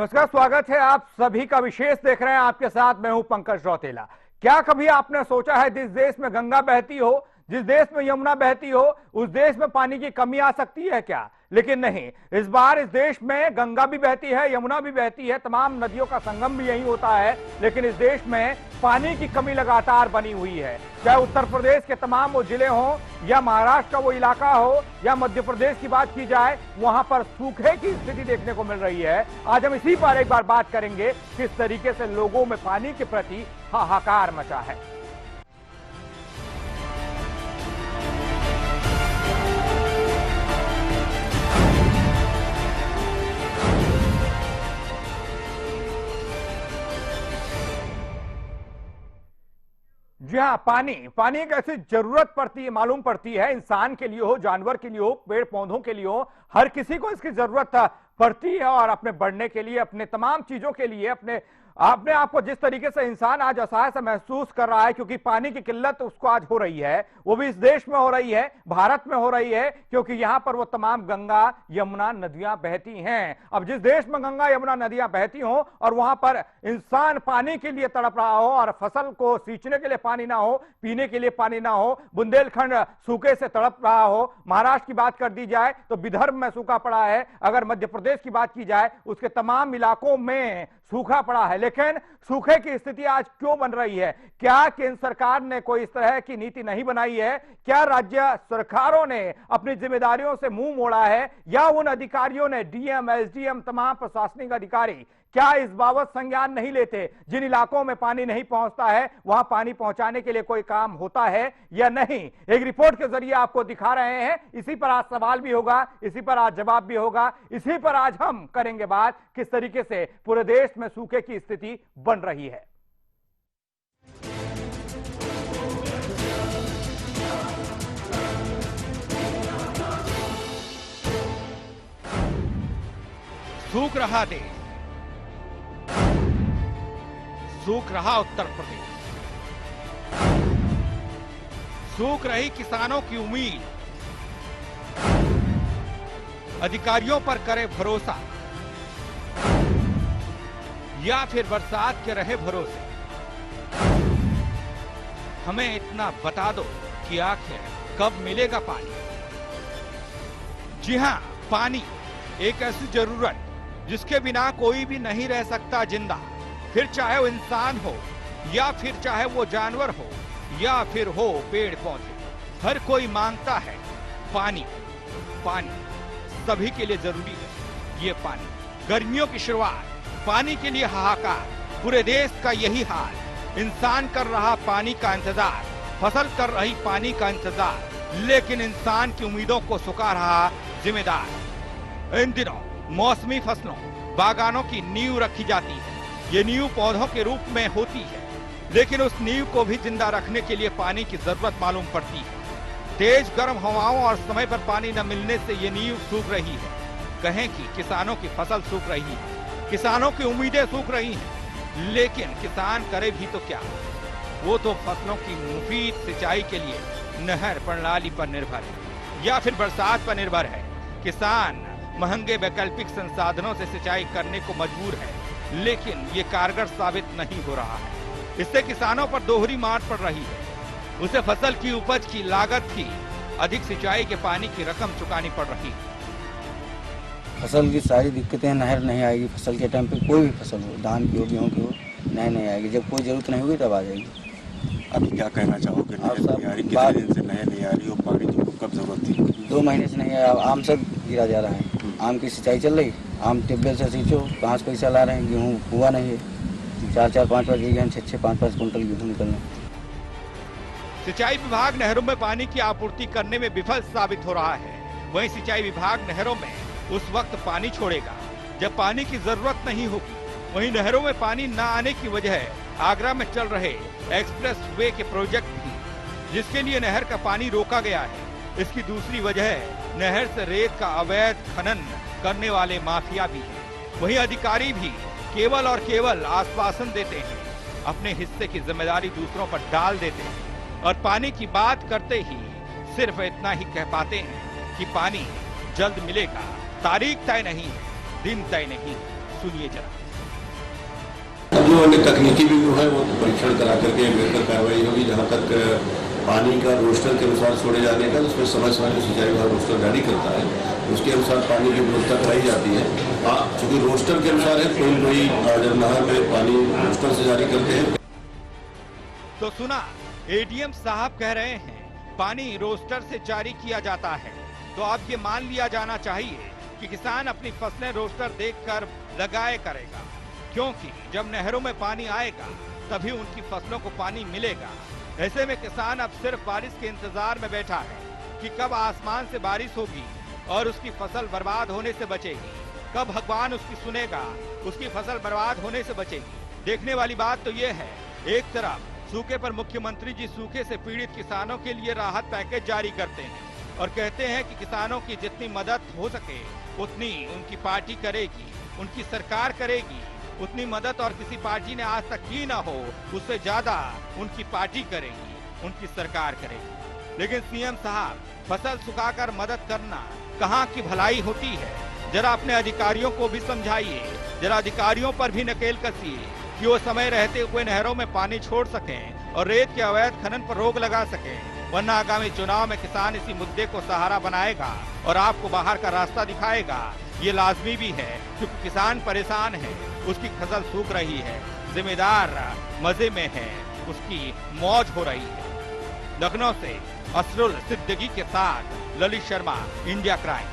नमस्कार, स्वागत है आप सभी का। विशेष देख रहे हैं, आपके साथ मैं हूं पंकज रौतेला। क्या कभी आपने सोचा है जिस देश में गंगा बहती हो, जिस देश में यमुना बहती हो, उस देश में पानी की कमी आ सकती है क्या? लेकिन नहीं, इस बार इस देश में गंगा भी बहती है, यमुना भी बहती है, तमाम नदियों का संगम भी यही होता है, लेकिन इस देश में पानी की कमी लगातार बनी हुई है। चाहे उत्तर प्रदेश के तमाम वो जिले हों या महाराष्ट्र का वो इलाका हो या मध्य प्रदेश की बात की जाए, वहां पर सूखे की स्थिति देखने को मिल रही है। आज हम इसी पर एक बार बात करेंगे, किस तरीके से लोगों में पानी के प्रति हाहाकार मचा है। जी हाँ, पानी एक ऐसी जरूरत पड़ती है, मालूम पड़ती है, इंसान के लिए हो, जानवर के लिए हो, पेड़ पौधों के लिए हो, हर किसी को इसकी जरूरत पड़ती है। और अपने बढ़ने के लिए, अपने तमाम चीजों के लिए, अपने आप को जिस तरीके से इंसान आज असहाय से महसूस कर रहा है, क्योंकि पानी की किल्लत उसको आज हो रही है, वो भी इस देश में हो रही है, भारत में हो रही है, क्योंकि यहां पर वो तमाम गंगा यमुना नदियां बहती हैं। अब जिस देश में गंगा यमुना नदियां बहती हो और वहां पर इंसान पानी के लिए तड़प रहा हो और फसल को सींचने के लिए पानी ना हो, पीने के लिए पानी ना हो, बुंदेलखंड सूखे से तड़प रहा हो, महाराष्ट्र की बात कर दी जाए तो विदर्भ में सूखा पड़ा है, अगर मध्य प्रदेश की बात की जाए उसके तमाम इलाकों में सूखा पड़ा है। लेकिन सूखे की स्थिति आज क्यों बन रही है? क्या केंद्र सरकार ने कोई इस तरह की नीति नहीं बनाई है? क्या राज्य सरकारों ने अपनी जिम्मेदारियों से मुंह मोड़ा है? या उन अधिकारियों ने, डीएम, एसडीएम, तमाम प्रशासनिक अधिकारी क्या इस बाबत संज्ञान नहीं लेते? जिन इलाकों में पानी नहीं पहुंचता है, वहां पानी पहुंचाने के लिए कोई काम होता है या नहीं? एक रिपोर्ट के जरिए आपको दिखा रहे हैं। इसी पर आज सवाल भी होगा, इसी पर आज जवाब भी होगा, इसी पर आज हम करेंगे बात, किस तरीके से पूरे देश में सूखे की स्थिति बन रही है। सूख रहा देश, सूख रहा उत्तर प्रदेश, सूख रही किसानों की उम्मीद, अधिकारियों पर करे भरोसा या फिर बरसात के रहे भरोसे। हमें इतना बता दो कि आखिर कब मिलेगा पानी। जी हां, पानी एक ऐसी जरूरत जिसके बिना कोई भी नहीं रह सकता जिंदा, फिर चाहे वो इंसान हो या फिर चाहे वो जानवर हो या फिर हो पेड़ पौधे, हर कोई मांगता है पानी। पानी सभी के लिए जरूरी है। ये पानी, गर्मियों की शुरुआत, पानी के लिए हाहाकार, पूरे देश का यही हाल। इंसान कर रहा पानी का इंतजार, फसल कर रही पानी का इंतजार, लेकिन इंसान की उम्मीदों को सुखा रहा जिम्मेदार। इन दिनों मौसमी फसलों, बागानों की नींव रखी जाती है। ये नींव पौधों के रूप में होती है, लेकिन उस नींव को भी जिंदा रखने के लिए पानी की जरूरत मालूम पड़ती है। तेज गर्म हवाओं और समय पर पानी न मिलने से ये नींव सूख रही है। कहें कि किसानों की फसल सूख रही है, किसानों की उम्मीदें सूख रही हैं, लेकिन किसान करे भी तो क्या? वो तो फसलों की मुफीद सिंचाई के लिए नहर प्रणाली पर निर्भर है या फिर बरसात पर निर्भर है। किसान महंगे वैकल्पिक संसाधनों से सिंचाई करने को मजबूर है, लेकिन ये कारगर साबित नहीं हो रहा है। इससे किसानों पर दोहरी मार पड़ रही है। उसे फसल की उपज की लागत की, अधिक सिंचाई के पानी की रकम चुकानी पड़ रही है। फसल की सारी दिक्कतें, नहर नहीं आएगी फसल के टाइम पे, कोई भी फसल हो, धान की हो, गेहूँ की हो, नहर नहीं आएगी। जब कोई जरूरत नहीं होगी तब आ जाएगी। अब क्या कहना चाहोगे? नहर नहीं आ रही, कितने दिन से नहर नहीं आ रही और पानी तुमको कब जरूरत थी? 2 महीने से नहीं आया। आम सब गिरा जा रहा है, आम की सिंचाई चल रही, आम ट्यूबवेल से सींचो, कहाँ से पैसा ला रहे हैं। गेहूँ हुआ नहीं है, 4-4, 5-5 बीघे, 6-6, 5-5 कुंटल गेहूँ निकलने। सिंचाई विभाग नहरों में पानी की आपूर्ति करने में विफल साबित हो रहा है। वहीं सिंचाई विभाग नहरों में उस वक्त पानी छोड़ेगा जब पानी की जरूरत नहीं होगी। वहीं नहरों में पानी न आने की वजह आगरा में चल रहे एक्सप्रेस वे के प्रोजेक्ट भी, जिसके लिए नहर का पानी रोका गया है। इसकी दूसरी वजह नहर से रेत का अवैध खनन करने वाले माफिया भी है। वहीं अधिकारी भी केवल और केवल आश्वासन देते हैं, अपने हिस्से की जिम्मेदारी दूसरों पर डाल देते हैं और पानी की बात करते ही सिर्फ इतना ही कह पाते हैं कि पानी जल्द मिलेगा। तारीख तय नहीं है, दिन तय नहीं, सुनिए जरा। जो अन्य तकनीकी भी है वो परीक्षण करा करके बेहतर कार्रवाई होगी। जहाँ तक पानी का रोस्टर के अनुसार छोड़े जाने का, उसमें समय समय सिंचाई विभाग रोस्टर जारी करता है, उसके अनुसार पानी की गुणवत्ता कराई जाती है। चूंकि रोस्टर के अनुसार है, कोई जब नहर में पानी रोस्टर से जारी करते हैं। तो सुना, एडीएम साहब कह रहे हैं पानी रोस्टर से जारी किया जाता है। तो अब ये मान लिया जाना चाहिए कि किसान अपनी फसलें रोस्टर देखकर लगाए करेगा, क्योंकि जब नहरों में पानी आएगा तभी उनकी फसलों को पानी मिलेगा। ऐसे में किसान अब सिर्फ बारिश के इंतजार में बैठा है कि कब आसमान से बारिश होगी और उसकी फसल बर्बाद होने से बचेगी, कब भगवान उसकी सुनेगा, उसकी फसल बर्बाद होने से बचेगी। देखने वाली बात तो ये है, एक तरफ सूखे पर मुख्यमंत्री जी सूखे से पीड़ित किसानों के लिए राहत पैकेज जारी करते हैं और कहते हैं कि किसानों की जितनी मदद हो सके उतनी उनकी पार्टी करेगी, उनकी सरकार करेगी। उतनी मदद और किसी पार्टी ने आज तक की ना हो, उससे ज्यादा उनकी पार्टी करेगी, उनकी सरकार करेगी। लेकिन सीएम साहब, फसल सुखाकर मदद करना कहाँ की भलाई होती है? जरा अपने अधिकारियों को भी समझाइए, जरा अधिकारियों पर भी नकेल कसिए कि वो समय रहते हुए नहरों में पानी छोड़ सकें और रेत के अवैध खनन पर रोक लगा सकें। वरना आगामी चुनाव में किसान इसी मुद्दे को सहारा बनाएगा और आपको बाहर का रास्ता दिखाएगा। ये लाजमी भी है, क्योंकि किसान परेशान है, उसकी फसल सूख रही है, जिम्मेदार मजे में है, उसकी मौज हो रही है। लखनऊ से असरुल सिद्दीकी के साथ ललित शर्मा, इंडिया क्राइम।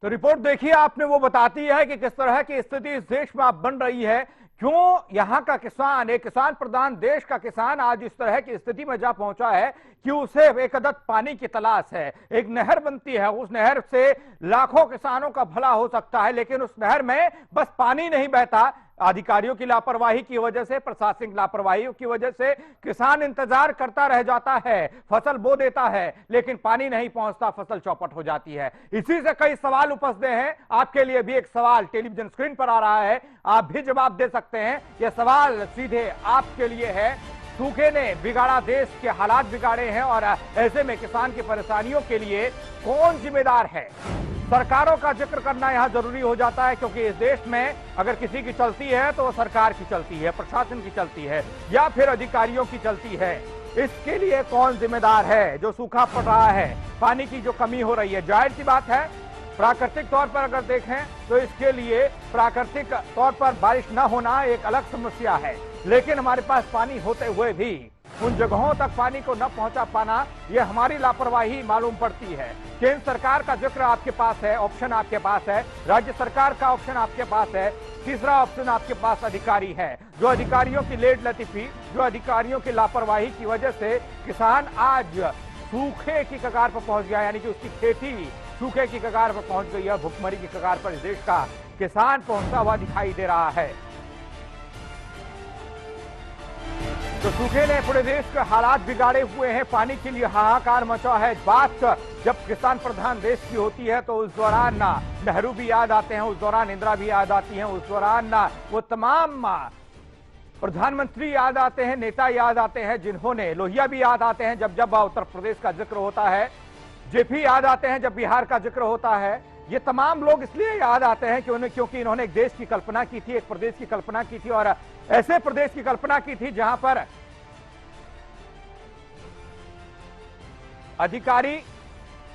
तो रिपोर्ट देखिए आपने, वो बताती है कि किस तरह की स्थिति इस देश में अब बन रही है। क्यों यहाँ का किसान, एक किसान प्रधान देश का किसान आज इस तरह की स्थिति में जा पहुंचा है कि उसे एक अदद पानी की तलाश है। एक नहर बनती है, उस नहर से लाखों किसानों का भला हो सकता है, लेकिन उस नहर में बस पानी नहीं बहता। अधिकारियों की लापरवाही की वजह से, प्रशासनिक लापरवाही की वजह से किसान इंतजार करता रह जाता है, फसल बो देता है, लेकिन पानी नहीं पहुंचता, फसल चौपट हो जाती है। इसी से कई सवाल उपजते हैं। आपके लिए भी एक सवाल टेलीविजन स्क्रीन पर आ रहा है, आप भी जवाब दे सकते हैं। यह सवाल सीधे आपके लिए है। सूखे ने बिगाड़ा, देश के हालात बिगाड़े हैं, और ऐसे में किसान की परेशानियों के लिए कौन जिम्मेदार है? सरकारों का जिक्र करना यहां जरूरी हो जाता है, क्योंकि इस देश में अगर किसी की चलती है तो वो सरकार की चलती है, प्रशासन की चलती है, या फिर अधिकारियों की चलती है। इसके लिए कौन जिम्मेदार है? जो सूखा पड़ रहा है, पानी की जो कमी हो रही है, जाहिर सी बात है प्राकृतिक तौर पर अगर देखें तो इसके लिए प्राकृतिक तौर पर बारिश न होना एक अलग समस्या है, लेकिन हमारे पास पानी होते हुए भी उन जगहों तक पानी को न पहुंचा पाना, यह हमारी लापरवाही मालूम पड़ती है। केंद्र सरकार का जिक्र आपके पास है, ऑप्शन आपके पास है, राज्य सरकार का ऑप्शन आपके पास है, तीसरा ऑप्शन आपके पास अधिकारी है। जो अधिकारियों की लेट लतीफी, जो अधिकारियों की लापरवाही की वजह से किसान आज सूखे की कगार पर पहुंच गया, यानी कि उसकी खेती सूखे की कगार पर पहुंच गई है। भुखमरी की कगार पर इस देश का किसान पहुंचता हुआ दिखाई दे रहा है। तो सूखे ने पूरे देश के हालात बिगाड़े हुए हैं, पानी के लिए हाहाकार मचा है। बात जब किसान प्रधान देश की होती है तो उस दौरान ना नेहरू भी याद आते हैं, उस दौरान इंदिरा भी याद आती हैं, उस दौरान ना वो तमाम प्रधानमंत्री याद आते हैं, नेता याद आते हैं, जिन्होंने, लोहिया भी याद आते हैं जब जब उत्तर प्रदेश का जिक्र होता है, जेपी याद आते हैं जब बिहार का जिक्र होता है। ये तमाम लोग इसलिए याद आते हैं क्योंकि इन्होंने एक देश की कल्पना की थी, एक प्रदेश की कल्पना की थी, और ऐसे प्रदेश की कल्पना की थी जहां पर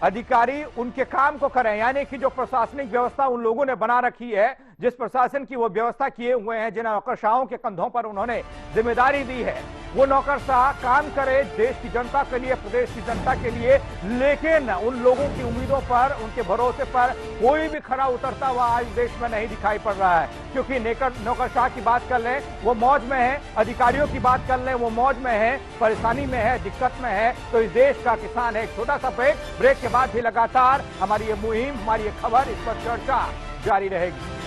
अधिकारी उनके काम को करें, यानी कि जो प्रशासनिक व्यवस्था उन लोगों ने बना रखी है, जिस प्रशासन की वो व्यवस्था किए हुए हैं, जिन नौकरशाहों के कंधों पर उन्होंने जिम्मेदारी दी है, वो नौकरशाह काम करे देश की जनता के लिए, प्रदेश की जनता के लिए। लेकिन उन लोगों की उम्मीदों पर, उनके भरोसे पर कोई भी खरा उतरता हुआ आज देश में नहीं दिखाई पड़ रहा है। क्योंकि नौकरशाह की बात कर लें, वो मौज में है, अधिकारियों की बात कर लें, वो मौज में है, परेशानी में है, दिक्कत में है। तो इस देश का किसान है। छोटा सा ब्रेक के बाद भी लगातार हमारी ये मुहिम, हमारी ये खबर, इस पर चर्चा जारी रहेगी।